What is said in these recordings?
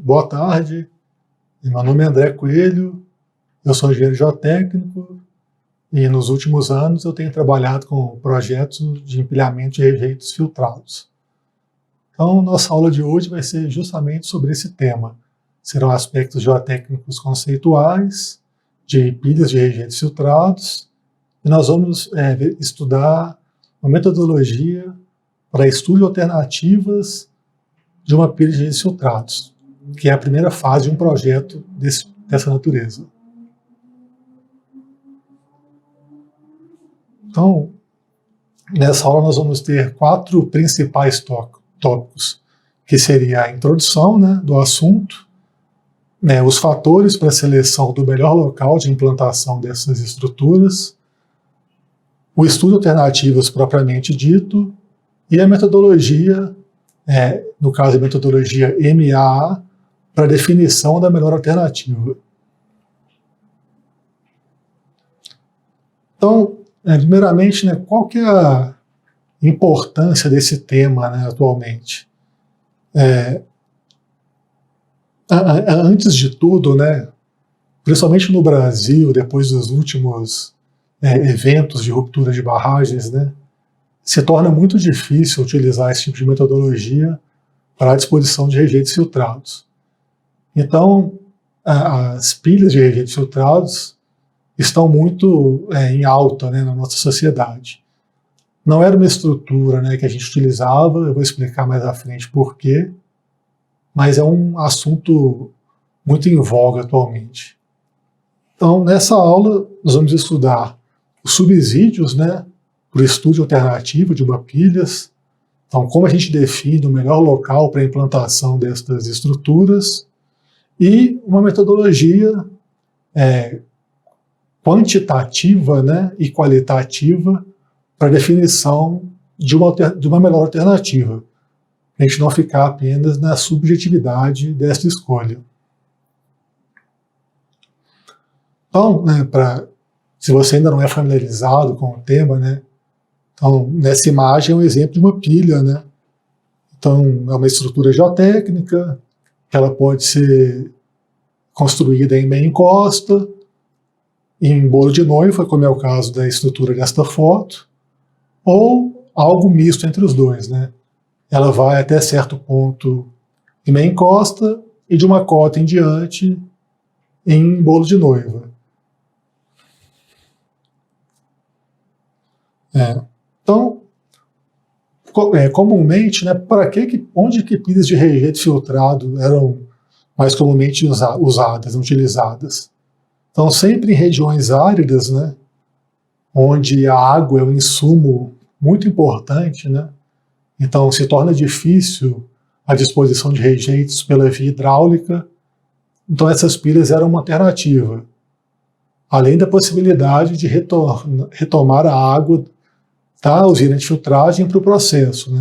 Boa tarde, meu nome é André Coelho, eu sou engenheiro geotécnico e nos últimos anos eu tenho trabalhado com projetos de empilhamento de rejeitos filtrados. Então, nossa aula de hoje vai ser justamente sobre esse tema. Serão aspectos geotécnicos conceituais, de pilhas de rejeitos filtrados, e nós vamos estudar uma metodologia para estudo de alternativas de uma pilha de rejeitos filtrados, que é a primeira fase de um projeto dessa natureza. Então, nessa aula nós vamos ter 4 principais tópicos, que seria a introdução, do assunto, os fatores para a seleção do melhor local de implantação dessas estruturas, o estudo de alternativas propriamente dito, e a metodologia, no caso a metodologia MAA, para a definição da melhor alternativa. Então, primeiramente, qual que é a importância desse tema atualmente? Antes de tudo, principalmente no Brasil, depois dos últimos eventos de ruptura de barragens, se torna muito difícil utilizar esse tipo de metodologia para a disposição de rejeitos filtrados. Então, as pilhas de rejeitos filtrados estão muito em alta na nossa sociedade. Não era uma estrutura que a gente utilizava, eu vou explicar mais à frente por quê, mas é um assunto muito em voga atualmente. Então, nessa aula, nós vamos estudar os subsídios para o estudo alternativo de uma pilhas, então como a gente define o melhor local para a implantação destas estruturas, e uma metodologia quantitativa e qualitativa para a definição de uma melhor alternativa, para a gente não ficar apenas na subjetividade dessa escolha. Então, se você ainda não é familiarizado com o tema, então, nessa imagem é um exemplo de uma pilha, Então, é uma estrutura geotécnica, que ela pode ser construída em meia encosta, em bolo de noiva, como é o caso da estrutura desta foto, ou algo misto entre os dois, Ela vai até certo ponto em meia encosta e de uma cota em diante em bolo de noiva. Então, comumente, onde que pilhas de rejeito filtrado eram mais comumente usadas, utilizadas? Então, sempre em regiões áridas, onde a água é um insumo muito importante, então se torna difícil a disposição de rejeitos pela via hidráulica, então essas pilhas eram uma alternativa, além da possibilidade de retomar a água da usina de filtragem para o processo.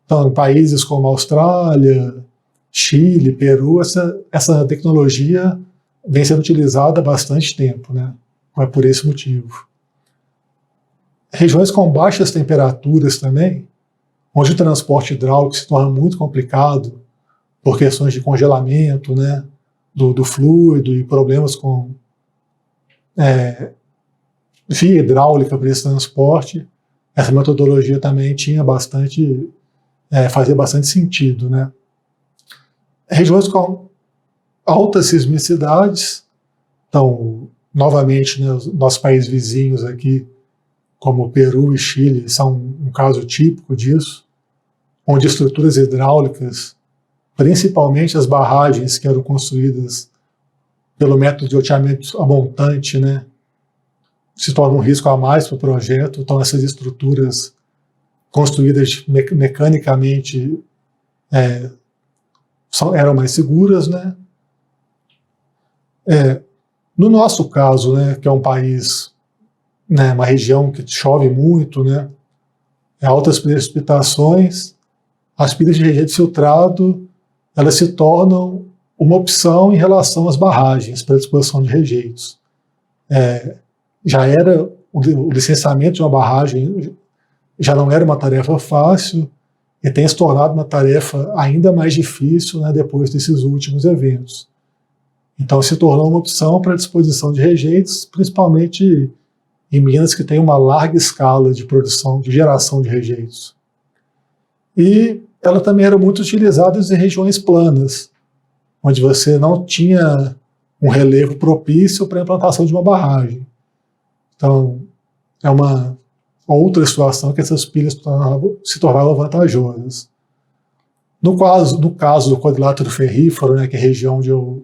Então, em países como Austrália, Chile, Peru, essa tecnologia vem sendo utilizada há bastante tempo, É por esse motivo. Regiões com baixas temperaturas também, onde o transporte hidráulico se torna muito complicado por questões de congelamento, do fluido e problemas com via hidráulica para esse transporte, essa metodologia também fazia bastante sentido, Regiões com altas sismicidades, então, novamente, os nossos países vizinhos aqui, como Peru e Chile, são um caso típico disso, onde estruturas hidráulicas, principalmente as barragens que eram construídas pelo método de loteamento a montante, se torna um risco a mais para o projeto. Então, essas estruturas construídas mecanicamente eram mais seguras, No nosso caso, que é um país, uma região que chove muito, altas precipitações, as pilhas de rejeito filtrado, elas se tornam uma opção em relação às barragens para a disposição de rejeitos. Já era o licenciamento de uma barragem já não era uma tarefa fácil, e tem se tornado uma tarefa ainda mais difícil, né, depois desses últimos eventos. Então se tornou uma opção para a disposição de rejeitos, principalmente em minas que têm uma larga escala de produção, de geração de rejeitos. E ela também era muito utilizada em regiões planas, onde você não tinha um relevo propício para a implantação de uma barragem. Então, é uma outra situação que essas pilhas se tornavam vantajosas. No caso do quadrilátero ferrífero, né, que é a região onde eu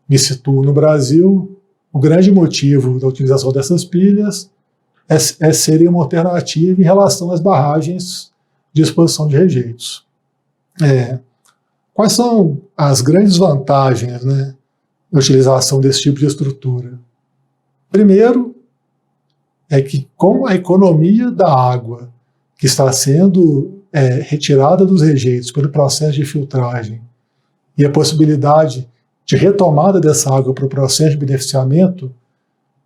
me situo no Brasil, o grande motivo da utilização dessas pilhas é serem uma alternativa em relação às barragens de exposição de rejeitos. Quais são as grandes vantagens, né, da utilização desse tipo de estrutura? Primeiro, é que com a economia da água que está sendo retirada dos rejeitos pelo processo de filtragem e a possibilidade de retomada dessa água para o processo de beneficiamento,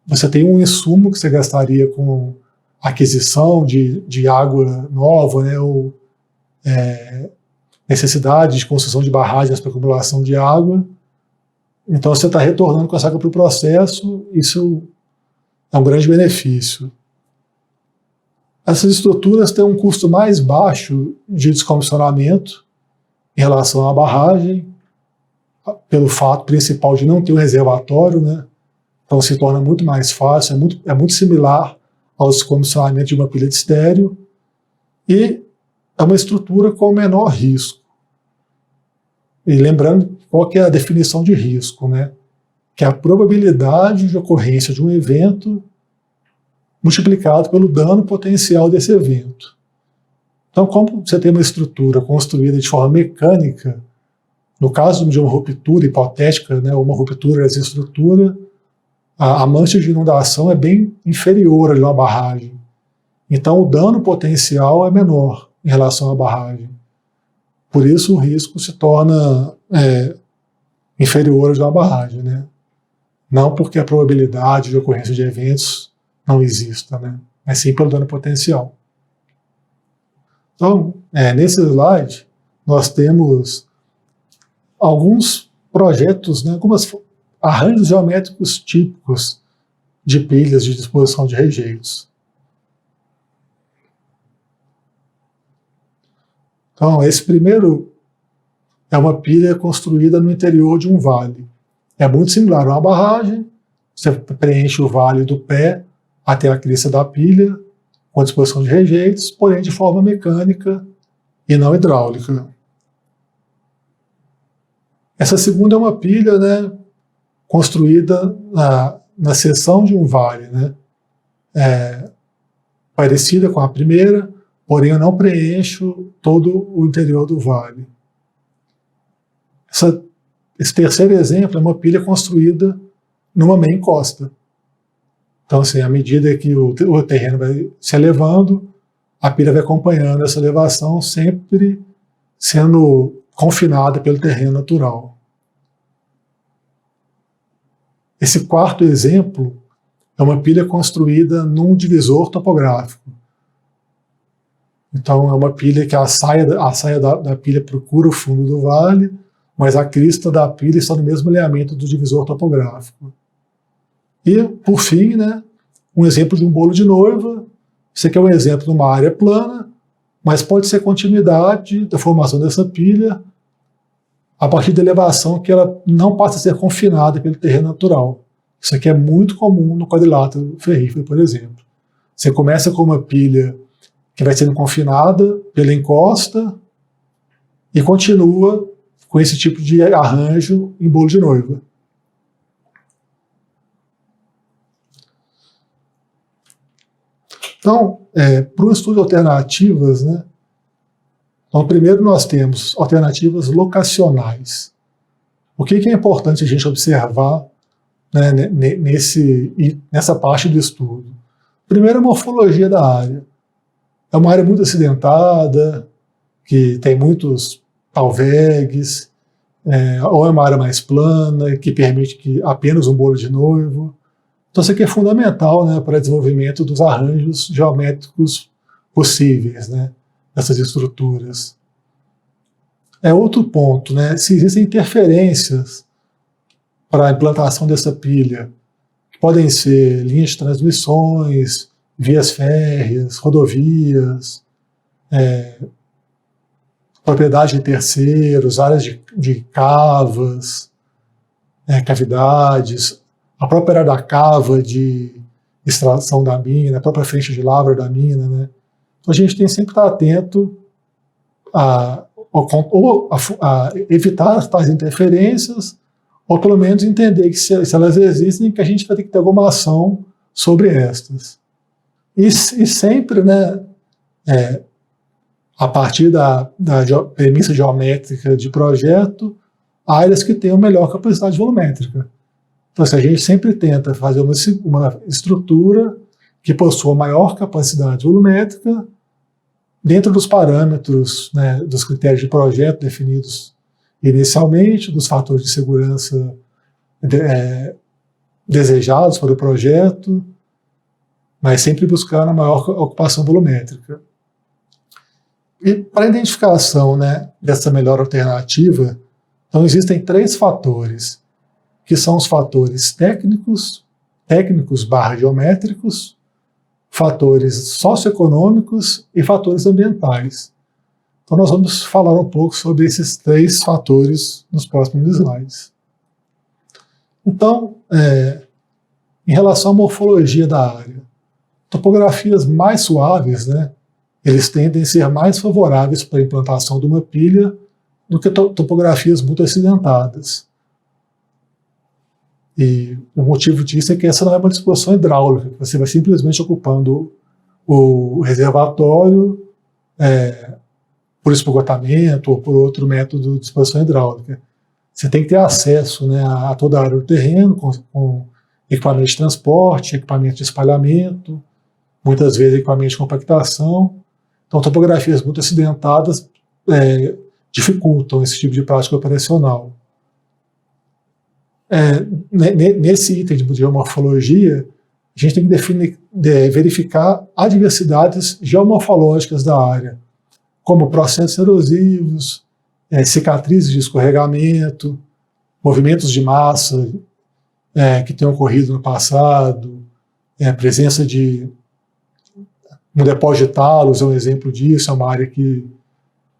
você tem um insumo que você gastaria com aquisição de água nova, né, ou necessidade de construção de barragens para acumulação de água. Então você está retornando com essa água para o processo, isso é um grande benefício. Essas estruturas têm um custo mais baixo de descomissionamento em relação à barragem, pelo fato principal de não ter um reservatório, né? Então se torna muito mais fácil, é muito similar ao descomissionamento de uma pilha de estéreo, e é uma estrutura com menor risco. E lembrando qual que é a definição de risco, né? Que é a probabilidade de ocorrência de um evento multiplicado pelo dano potencial desse evento. Então, como você tem uma estrutura construída de forma mecânica, no caso de uma ruptura hipotética, né, ou uma ruptura dessa estrutura, a mancha de inundação é bem inferior a de uma barragem. Então, o dano potencial é menor em relação à barragem. Por isso, o risco se torna inferior a de uma barragem, né? Não porque a probabilidade de ocorrência de eventos não exista, né? Mas sim pelo dano potencial. Então, nesse slide, nós temos alguns projetos, né, alguns arranjos geométricos típicos de pilhas de disposição de rejeitos. Então, esse primeiro é uma pilha construída no interior de um vale. É muito similar a uma barragem, você preenche o vale do pé até a crista da pilha, com a disposição de rejeitos, porém de forma mecânica e não hidráulica. Essa segunda é uma pilha, né, construída na seção de um vale, né, parecida com a primeira, porém eu não preencho todo o interior do vale. Esse terceiro exemplo é uma pilha construída numa meia encosta. Então, assim, à medida que o terreno vai se elevando, a pilha vai acompanhando essa elevação, sempre sendo confinada pelo terreno natural. Esse quarto exemplo é uma pilha construída num divisor topográfico. Então, é uma pilha que a saia da pilha procura o fundo do vale, mas a crista da pilha está no mesmo alinhamento do divisor topográfico. E, por fim, né, um exemplo de um bolo de noiva. Esse aqui é um exemplo de uma área plana, mas pode ser continuidade da formação dessa pilha a partir da elevação que ela não passa a ser confinada pelo terreno natural. Isso aqui é muito comum no quadrilátero ferrífero, por exemplo. Você começa com uma pilha que vai sendo confinada pela encosta e continua com esse tipo de arranjo em bolo de noiva. Então, para o estudo de alternativas, né, então, primeiro nós temos alternativas locacionais. O que é importante a gente observar, né, nessa parte do estudo? Primeiro, a morfologia da área. É uma área muito acidentada, que tem muitos talvegues, ou é uma área mais plana, que permite que apenas um bolo de noivo. Então isso aqui é fundamental, né, para o desenvolvimento dos arranjos geométricos possíveis, né, dessas estruturas. É outro ponto, né? Se existem interferências para a implantação dessa pilha, que podem ser linhas de transmissões, vias férreas, rodovias, propriedade de terceiros, áreas de cavas, cavidades, a própria área da cava de extração da mina, a própria frente de lavra da mina, né? Então a gente tem sempre que estar atento a evitar tais interferências, ou pelo menos entender que se elas existem, que a gente vai ter que ter alguma ação sobre estas. E sempre, né, a partir da premissa geométrica de projeto, áreas que tenham melhor capacidade volumétrica. Então, a gente sempre tenta fazer uma estrutura que possua maior capacidade volumétrica dentro dos parâmetros, né, dos critérios de projeto definidos inicialmente, dos fatores de segurança desejados para o projeto, mas sempre buscando a maior ocupação volumétrica. E para a identificação, né, dessa melhor alternativa, então existem 3 fatores, que são os fatores técnicos/geométricos, fatores socioeconômicos e fatores ambientais. Então nós vamos falar um pouco sobre esses 3 fatores nos próximos slides. Então, em relação à morfologia da área, topografias mais suaves, né, eles tendem a ser mais favoráveis para a implantação de uma pilha do que topografias muito acidentadas. E o motivo disso é que essa não é uma disposição hidráulica, que você vai simplesmente ocupando o reservatório por esgotamento ou por outro método de disposição hidráulica. Você tem que ter acesso, né, a toda a área do terreno, com equipamento de transporte, equipamento de espalhamento, muitas vezes equipamento de compactação. Então, topografias muito acidentadas dificultam esse tipo de prática operacional. Nesse item de geomorfologia, a gente tem que verificar adversidades geomorfológicas da área, como processos erosivos, cicatrizes de escorregamento, movimentos de massa que tenham ocorrido no passado, presença de um depósito de talos é um exemplo disso, é uma área que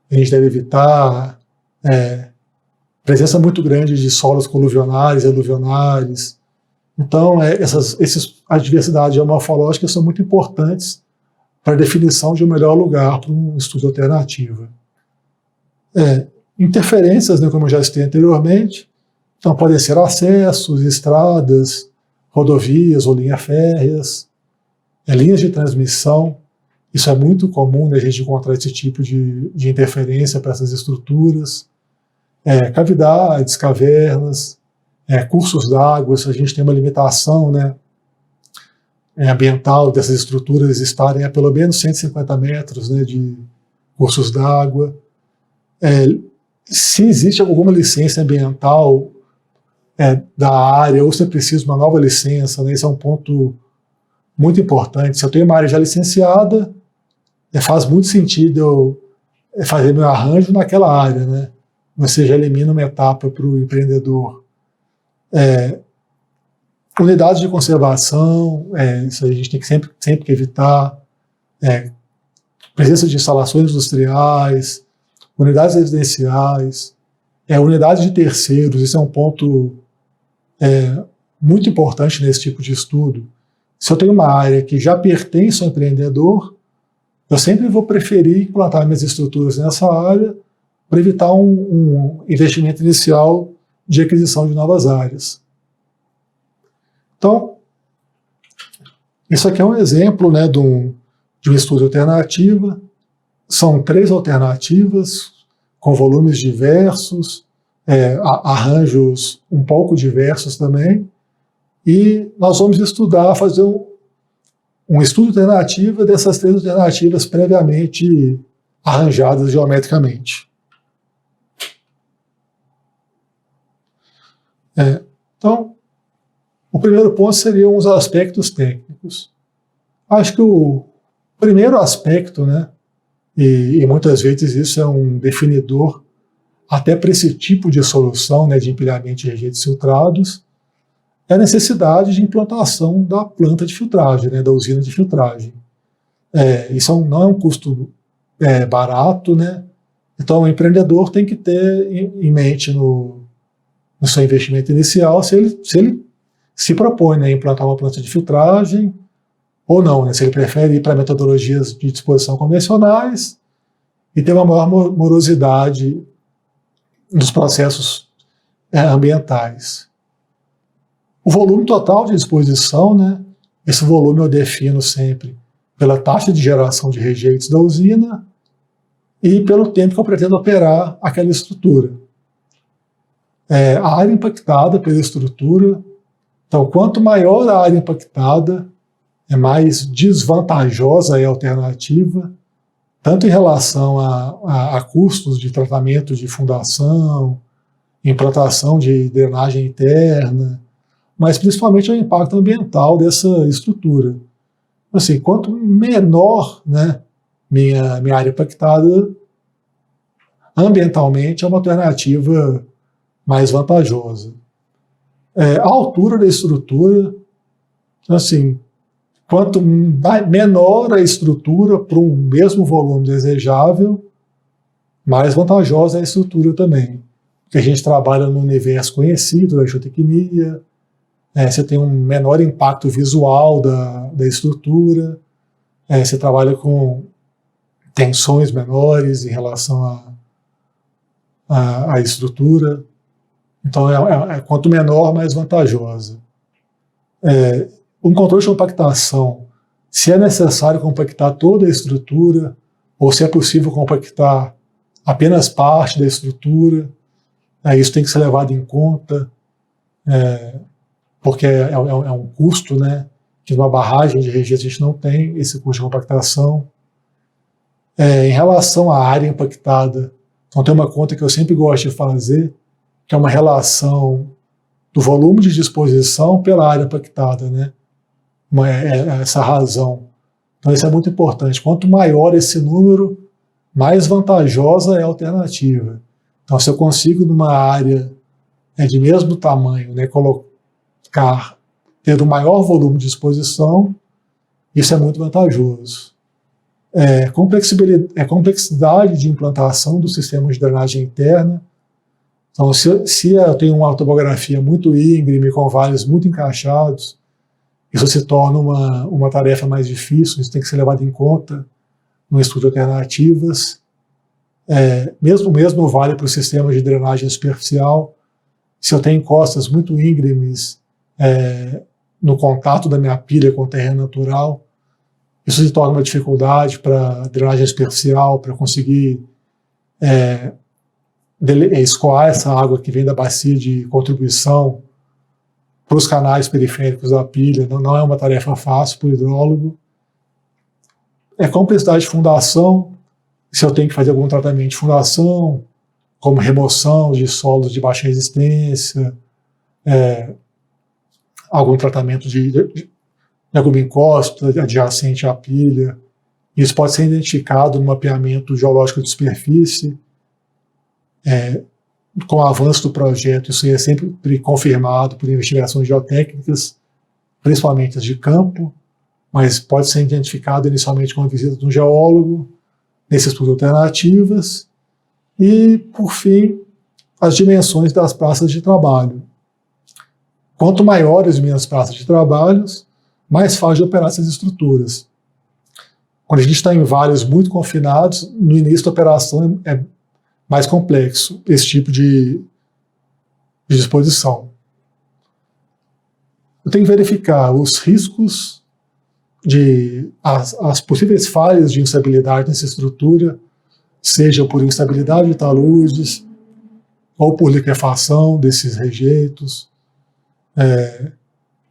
a gente deve evitar, presença muito grande de solos coluvionais e aluvionais. Então, essas adversidades geomorfológicas são muito importantes para a definição de um melhor lugar para um estudo alternativo. Interferências, né, como eu já citei anteriormente, então podem ser acessos, estradas, rodovias ou linhas férreas, linhas de transmissão. Isso é muito comum, né, a gente encontrar esse tipo de interferência para essas estruturas. Cavidades, cavernas, cursos d'água, a gente tem uma limitação, né, ambiental dessas estruturas estarem a pelo menos 150 metros, né, de cursos d'água. Se existe alguma licença ambiental da área, ou se é preciso uma nova licença, né, esse é um ponto muito importante. Se eu tenho uma área já licenciada, faz muito sentido eu fazer meu arranjo naquela área, né? Você já elimina uma etapa para o empreendedor. Unidades de conservação, isso a gente tem que sempre evitar. Presença de instalações industriais, unidades residenciais, unidades de terceiros, isso é um ponto muito importante nesse tipo de estudo. Se eu tenho uma área que já pertence ao empreendedor, eu sempre vou preferir implantar minhas estruturas nessa área para evitar um investimento inicial de aquisição de novas áreas. Então, isso aqui é um exemplo, né, de um estudo alternativo. São 3 alternativas, com volumes diversos, arranjos um pouco diversos também, e nós vamos fazer um estudo alternativo dessas 3 alternativas previamente arranjadas geometricamente. Então, o primeiro ponto seriam os aspectos técnicos. Acho que o primeiro aspecto, né, e muitas vezes isso é um definidor até para esse tipo de solução, né, de empilhamento de rejeitos filtrados, é a necessidade de implantação da planta de filtragem, né, da usina de filtragem. Isso não é um custo barato, né? Então o empreendedor tem que ter em mente no seu investimento inicial se ele se propõe, né, a implantar uma planta de filtragem ou não, né, se ele prefere ir para metodologias de disposição convencionais e ter uma maior morosidade nos processos ambientais. O volume total de disposição, né, esse volume eu defino sempre pela taxa de geração de rejeitos da usina e pelo tempo que eu pretendo operar aquela estrutura. A área impactada pela estrutura, então quanto maior a área impactada, mais desvantajosa é a alternativa, tanto em relação a custos de tratamento de fundação, implantação de drenagem interna, mas principalmente ao impacto ambiental dessa estrutura. Assim, quanto menor, né, minha área impactada, ambientalmente é uma alternativa mais vantajosa. A altura da estrutura, assim, quanto menor a estrutura para um mesmo volume desejável, mais vantajosa é a estrutura também. Porque a gente trabalha no universo conhecido da geotecnia, você tem um menor impacto visual da estrutura, você trabalha com tensões menores em relação à estrutura. Então, quanto menor, mais vantajosa. Um controle de compactação, se é necessário compactar toda a estrutura, ou se é possível compactar apenas parte da estrutura, isso tem que ser levado em conta, porque é um custo, né, que numa barragem de rejeitos a gente não tem esse custo de compactação. Em relação à área impactada, então tem uma conta que eu sempre gosto de fazer, que é uma relação do volume de disposição pela área impactada, né? Essa razão. Então isso é muito importante. Quanto maior esse número, mais vantajosa é a alternativa. Então se eu consigo numa área de mesmo tamanho, né, ter um maior volume de disposição, isso é muito vantajoso. Complexidade de implantação do sistema de drenagem interna. Então, se eu tenho uma topografia muito íngreme, com vales muito encaixados, isso se torna uma tarefa mais difícil, isso tem que ser levado em conta no estudo de alternativas. Mesmo vale para o sistema de drenagem superficial. Se eu tenho encostas muito íngremes no contato da minha pilha com o terreno natural, isso se torna uma dificuldade para drenagem superficial, para conseguir escoar essa água que vem da bacia de contribuição para os canais periféricos da pilha. Não é uma tarefa fácil para o hidrólogo. Complexidade de fundação, se eu tenho que fazer algum tratamento de fundação, como remoção de solos de baixa resistência, algum tratamento de alguma encosta adjacente à pilha. Isso pode ser identificado no mapeamento geológico de superfície. Com o avanço do projeto, isso é sempre confirmado por investigações geotécnicas, principalmente as de campo, mas pode ser identificado inicialmente com a visita de um geólogo, nesse estudo de alternativas, e, por fim, as dimensões das praças de trabalho. Quanto maiores as minhas praças de trabalho, mais fácil de operar essas estruturas. Quando a gente está em vales muito confinados, no início da operação é mais complexo esse tipo de disposição. Eu tenho que verificar os riscos as possíveis falhas de instabilidade nessa estrutura, seja por instabilidade de taludes ou por liquefação desses rejeitos,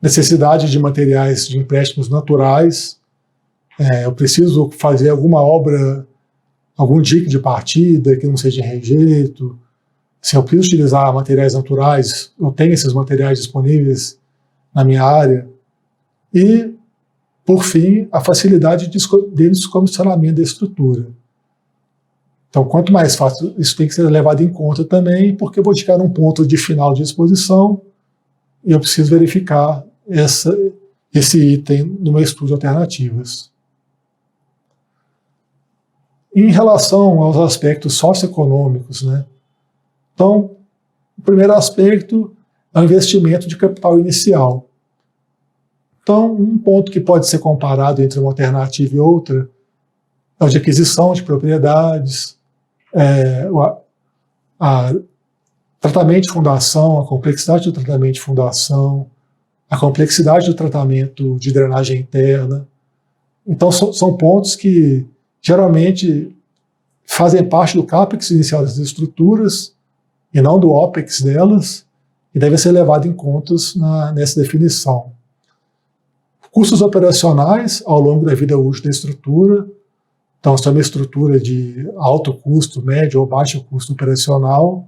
necessidade de materiais de empréstimos naturais. Eu preciso fazer alguma obra, algum dique de partida que não seja em rejeito. Se eu preciso utilizar materiais naturais, eu tenho esses materiais disponíveis na minha área. E, por fim, a facilidade de descomissionamento da estrutura. Então, quanto mais fácil, isso tem que ser levado em conta também, porque eu vou chegar num ponto de final de exposição e eu preciso verificar esse item no meu estudo de alternativas. Em relação aos aspectos socioeconômicos, né? Então, o primeiro aspecto é o investimento de capital inicial. Então, um ponto que pode ser comparado entre uma alternativa e outra é o de aquisição de propriedades, a tratamento de fundação, a complexidade do tratamento de fundação, a complexidade do tratamento de drenagem interna. Então, são pontos que geralmente fazem parte do CAPEX inicial das estruturas e não do OPEX delas, e devem ser levados em conta nessa definição. Custos operacionais ao longo da vida útil da estrutura. Então, se é uma estrutura de alto custo, médio ou baixo custo operacional.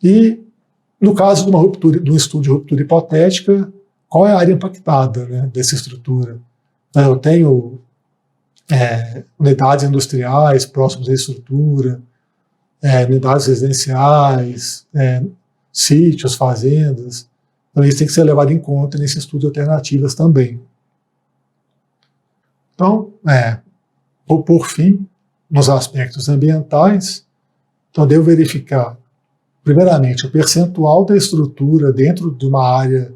E, no caso de um estudo de ruptura hipotética, qual é a área impactada, né, dessa estrutura? Eu tenho unidades industriais próximas à estrutura, unidades residenciais, sítios, fazendas. Então, isso tem que ser levado em conta nesse estudo de alternativas também. Então, por fim, nos aspectos ambientais, então devo verificar, primeiramente, o percentual da estrutura dentro de uma área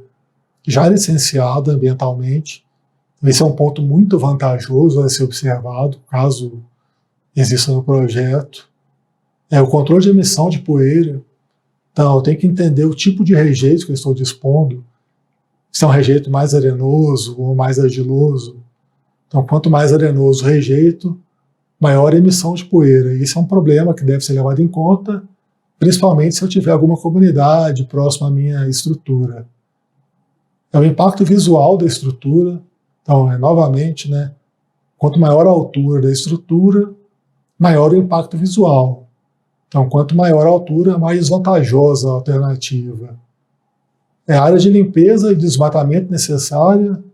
já licenciada ambientalmente. Esse é um ponto muito vantajoso a ser observado, caso exista no projeto. O controle de emissão de poeira. Então, eu tenho que entender o tipo de rejeito que eu estou dispondo, se é um rejeito mais arenoso ou mais argiloso. Então, quanto mais arenoso o rejeito, maior a emissão de poeira. E isso é um problema que deve ser levado em conta, principalmente se eu tiver alguma comunidade próxima à minha estrutura. O impacto visual da estrutura. Então, novamente, né, quanto maior a altura da estrutura, maior o impacto visual. Então, quanto maior a altura, mais vantajosa a alternativa. A área de limpeza e desmatamento necessária.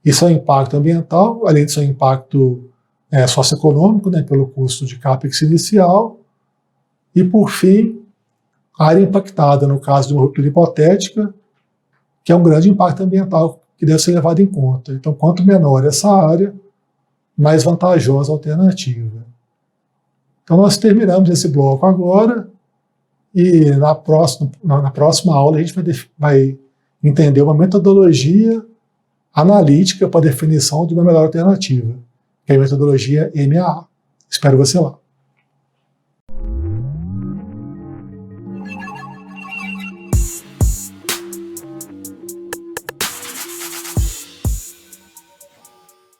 Isso é um impacto ambiental, além de ser um impacto socioeconômico, né, pelo custo de CAPEX inicial. E, por fim, a área impactada, no caso de uma ruptura hipotética, que é um grande impacto ambiental que deve ser levado em conta. Então, quanto menor essa área, mais vantajosa a alternativa. Então, nós terminamos esse bloco agora e na próxima aula a gente vai entender uma metodologia analítica para a definição de uma melhor alternativa, que é a metodologia MAA. Espero você lá.